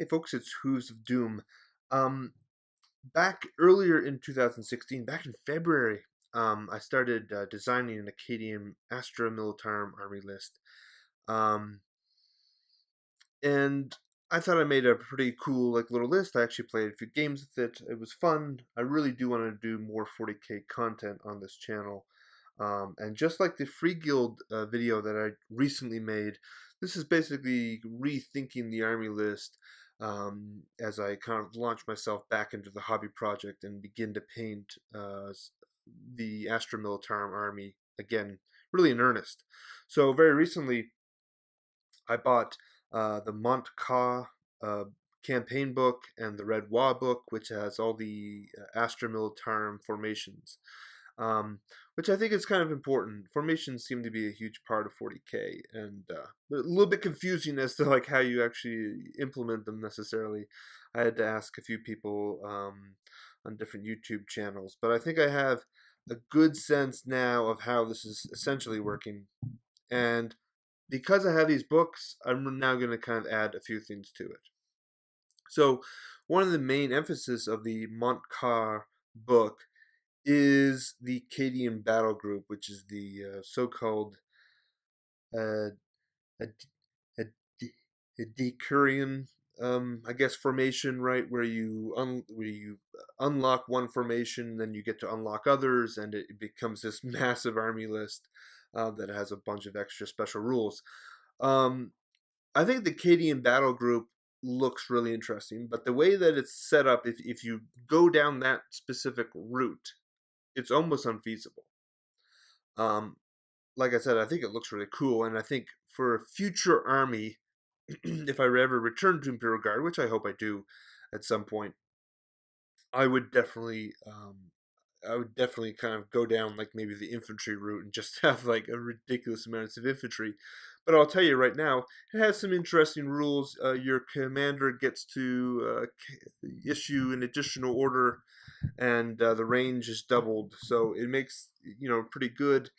Hey folks, it's Who's of Doom. Um, Back earlier in 2016, back in February, I started designing an Acadian Astra Militarum army list. Um, and I thought I made a pretty cool little list. I actually played a few games with it. It was fun. I really do want to do more 40k content on this channel. And just like the Free Guild video that I recently made, this is basically rethinking the army list as I kind of launch myself back into the hobby project and begin to paint the Astra Militarum army again, really in earnest. So very recently, I bought the Mont Ka campaign book and the Red Wa book, which has all the Astra Militarum formations, which I think is kind of important. Formations seem to be a huge part of 40k, and a little bit confusing as to how you actually implement them necessarily. I had to ask a few people on different YouTube channels, but I think I have a good sense now of how this is essentially working. And because I have these books, I'm now going to kind of add a few things to it. So, one of the main emphasis of the Montcar book is the Cadian Battle Group, which is the so-called uh, a, a, a Decurion, I guess, formation, right, where you unlock one formation, then you get to unlock others, and it becomes this massive army list that has a bunch of extra special rules. Um, I think the Cadian Battle Group looks really interesting, but the way that it's set up, if you go down that specific route, it's almost unfeasible. Um, like I said, I think it looks really cool, and I think for a future army, if I ever return to Imperial Guard, which I hope I do at some point, I would definitely I would definitely kind of go down maybe the infantry route and just have a ridiculous amounts of infantry. But I'll tell you right now, it has some interesting rules. Your commander gets to issue an additional order, and the range is doubled, so it makes pretty good.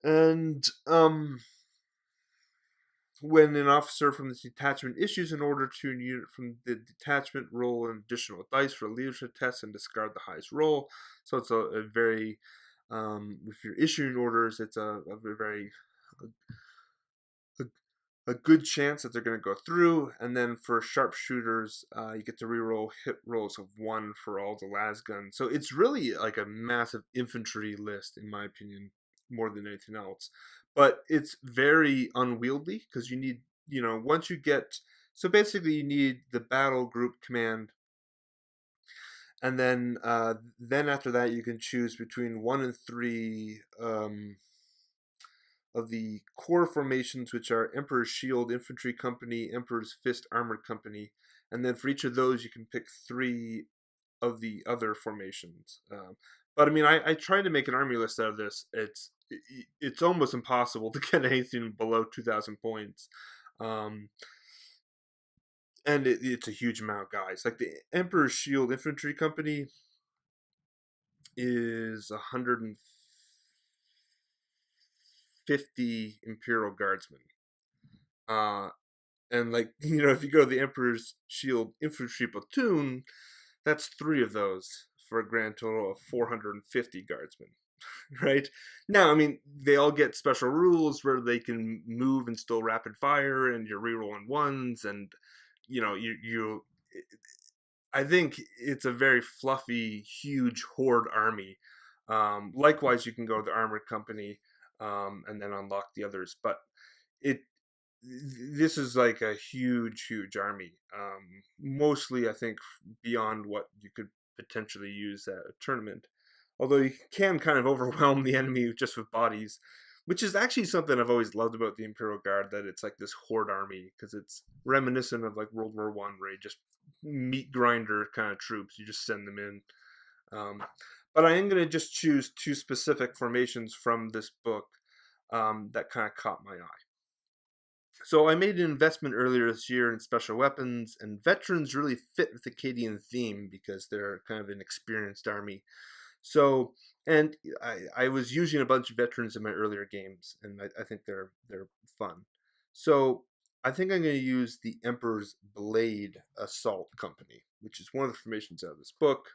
And when an officer from the detachment issues an order to a unit from the detachment, roll an additional dice for a leadership test and discard the highest roll. So it's a very, if you're issuing orders, it's a very a, a good chance that they're going to go through. And then for sharpshooters, you get to reroll hit rolls of 1 for all the las guns. So it's really like a massive infantry list, in my opinion, more than anything else. But it's very unwieldy because you need, once you get, so basically you need the battle group command, and then after that you can choose between 1 and 3 of the core formations, which are Emperor's Shield Infantry Company, Emperor's Fist Armored Company, and then for each of those you can pick 3 of the other formations. But I mean, I tried to make an army list out of this. It's almost impossible to get anything below 2,000 points. And it's a huge amount, guys. Like the Emperor's Shield Infantry Company is 150 Imperial Guardsmen. And if you go to the Emperor's Shield Infantry Platoon, that's 3 of those for a grand total of 450 Guardsmen. Right? Now, I mean, they all get special rules where they can move and still rapid fire, and you're rerolling ones, and you I think it's a very fluffy, huge horde army. Likewise, you can go to the armored company and then unlock the others. But it this is like a huge, huge army. Mostly, I think, beyond what you could potentially use at a tournament. Although you can kind of overwhelm the enemy just with bodies, which is actually something I've always loved about the Imperial Guard, that it's like this horde army, because it's reminiscent of World War One, where you just meat grinder kind of troops. You just send them in. Um, but I am going to just choose 2 specific formations from this book that kind of caught my eye. So I made an investment earlier this year in special weapons, and veterans really fit with the Cadian theme because they're kind of an experienced army. So, and I was using a bunch of veterans in my earlier games, and I think they're fun. So I think I'm going to use the Emperor's Blade Assault Company, which is one of the formations out of this book.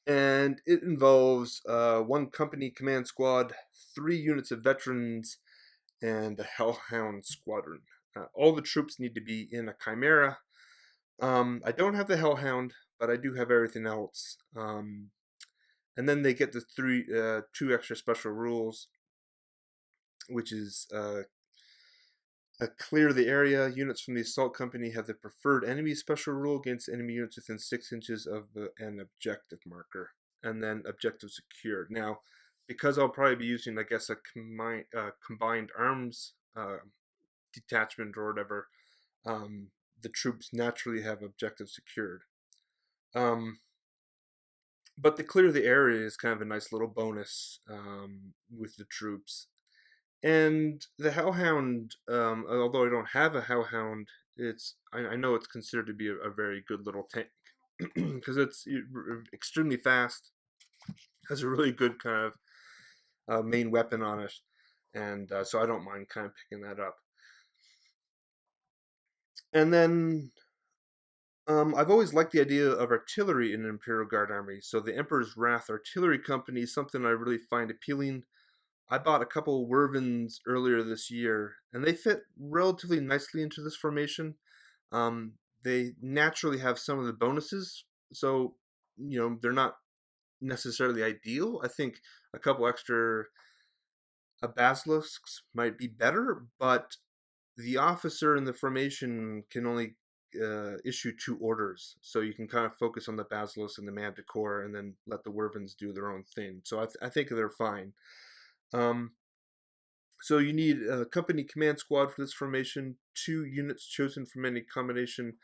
And it involves one company command squad, 3 units of veterans, and a Hellhound squadron. All the troops need to be in a Chimera. I don't have the Hellhound, but I do have everything else. And then they get the 2 extra special rules, which is clear the area. Units from the assault company have the preferred enemy special rule against enemy units within 6 inches of an objective marker. And then objective secured. Now, because I'll probably be using, I guess, a combined arms detachment or whatever, the troops naturally have objective secured. But the clear the area is kind of a nice little bonus with the troops. And the Hellhound, although I don't have a Hellhound, I know it's considered to be a very good little tank because it's extremely fast, has a really good kind of main weapon on it, and so I don't mind kind of picking that up. And then I've always liked the idea of artillery in an Imperial Guard army, so the Emperor's Wrath Artillery Company is something I really find appealing. I bought a couple Wervins earlier this year, and they fit relatively nicely into this formation. They naturally have some of the bonuses, so they're not necessarily ideal. I think a couple extra basilisks might be better, but the officer in the formation can only issue 2 orders, so you can kind of focus on the basilisk and the manticore, and then let the Wervins do their own thing. So I think they're fine. So you need a company command squad for this formation, 2 units chosen from any combination,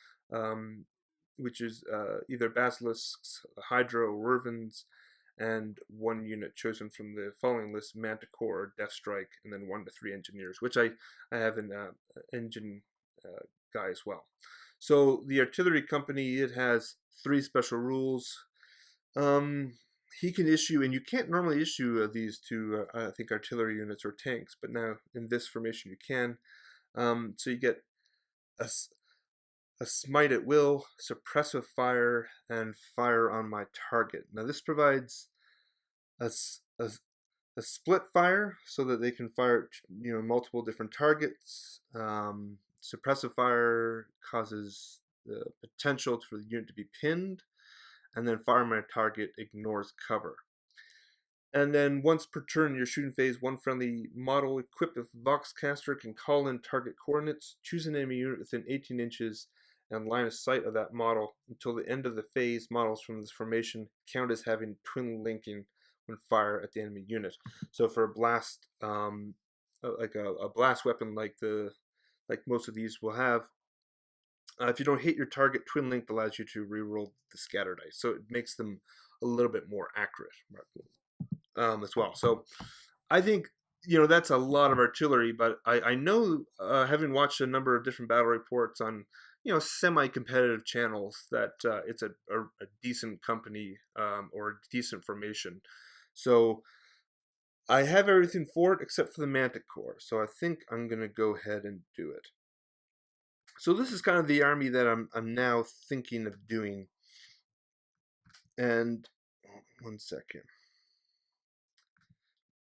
which is either basilisks, hydra, or Wervins, and 1 unit chosen from the following list: Manticore, Death Strike, and then 1 to 3 engineers, which I have an engine guy as well. So the artillery company, it has 3 special rules. He can issue, and you can't normally issue these to, I think, artillery units or tanks, but now in this formation you can. So you get a smite at will, suppressive fire, and fire on my target. Now this provides a split fire so that they can fire at multiple different targets. Suppressive fire causes the potential for the unit to be pinned, and then fire on my target ignores cover. And then once per turn in your shooting phase, 1 friendly model equipped with Voxcaster can call in target coordinates, choose an enemy unit within 18 inches, and line of sight of that model. Until the end of the phase, models from this formation count as having twin linking when fire at the enemy unit. So for a blast, like a blast weapon like most of these will have, if you don't hit your target, twin linked allows you to reroll the scatter dice, so it makes them a little bit more accurate as well. So I think that's a lot of artillery, but I know, having watched a number of different battle reports on semi-competitive channels, that it's a decent company or a decent formation. So I have everything for it except for the Manticore, so I think I'm gonna go ahead and do it. So this is kind of the army that I'm now thinking of doing. And 1 second.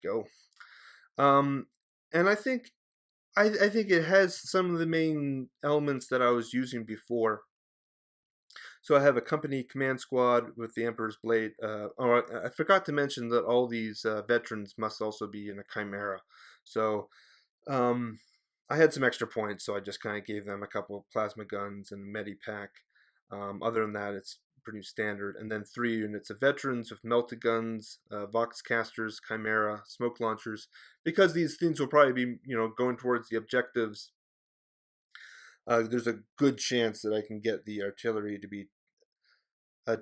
Go. And I think it has some of the main elements that I was using before. So I have a company command squad with the Emperor's Blade. I forgot to mention that all these veterans must also be in a Chimera. So I had some extra points, so I just kind of gave them a couple of plasma guns and a medipack. Other than that, it's pretty standard. And then 3 units of veterans with melted guns, Voxcasters, Chimera, smoke launchers. Because these things will probably be, going towards the objectives, there's a good chance that I can get the artillery to be a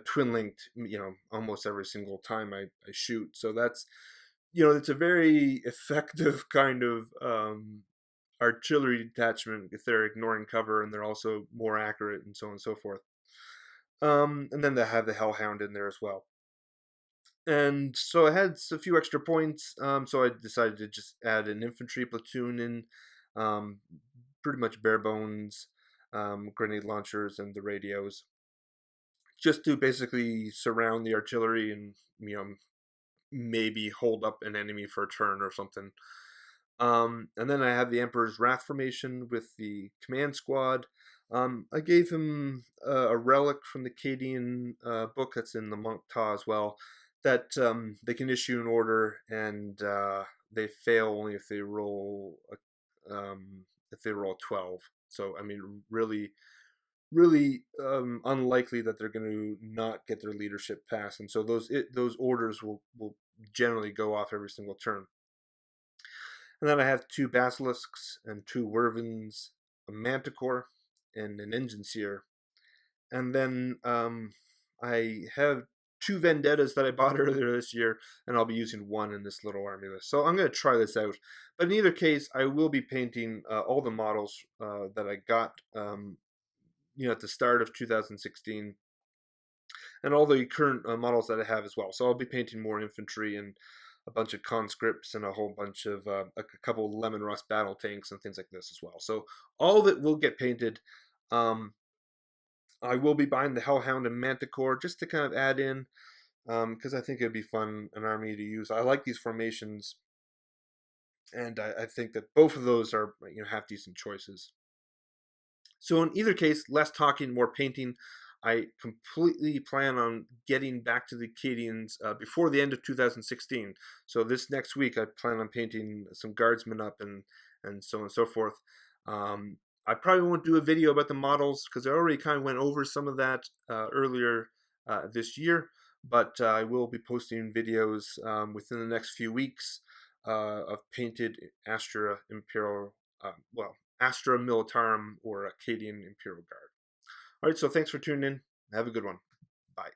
twin linked, almost every single time I shoot. So that's, it's a very effective kind of artillery detachment if they're ignoring cover and they're also more accurate and so on and so forth. And then they have the Hellhound in there as well. And so I had a few extra points, so I decided to just add an infantry platoon in. Um, Pretty much bare bones, grenade launchers and the radios, just to basically surround the artillery and, maybe hold up an enemy for a turn or something. And then I have the Emperor's Wrath formation with the command squad. I gave him a relic from the Cadian book that's in the Monk Ta as well, that they can issue an order, and they fail only if they roll 12. So I mean, really unlikely that they're going to not get their leadership pass, and so those orders will generally go off every single turn. And then I have 2 basilisks and 2 wervins, a manticore, and an engine seer. And then I have 2 vendettas that I bought earlier this year, and I'll be using 1 in this little army list. So I'm going to try this out. But in either case, I will be painting all the models that I got, at the start of 2016, and all the current models that I have as well. So I'll be painting more infantry and a bunch of conscripts and a whole bunch of a couple of lemon rust battle tanks and things like this as well. So all of it will get painted. I will be buying the Hellhound and Manticore just to kind of add in, because I think it'd be fun, an army to use. I like these formations, and I think that both of those are half decent choices. So in either case, less talking, more painting. I completely plan on getting back to the Cadians before the end of 2016. So this next week, I plan on painting some guardsmen up and so on and so forth. I probably won't do a video about the models because I already kind of went over some of that earlier this year. But I will be posting videos within the next few weeks of painted Astra Imperial, Astra Militarum or Acadian Imperial Guard. All right, so thanks for tuning in. Have a good one. Bye.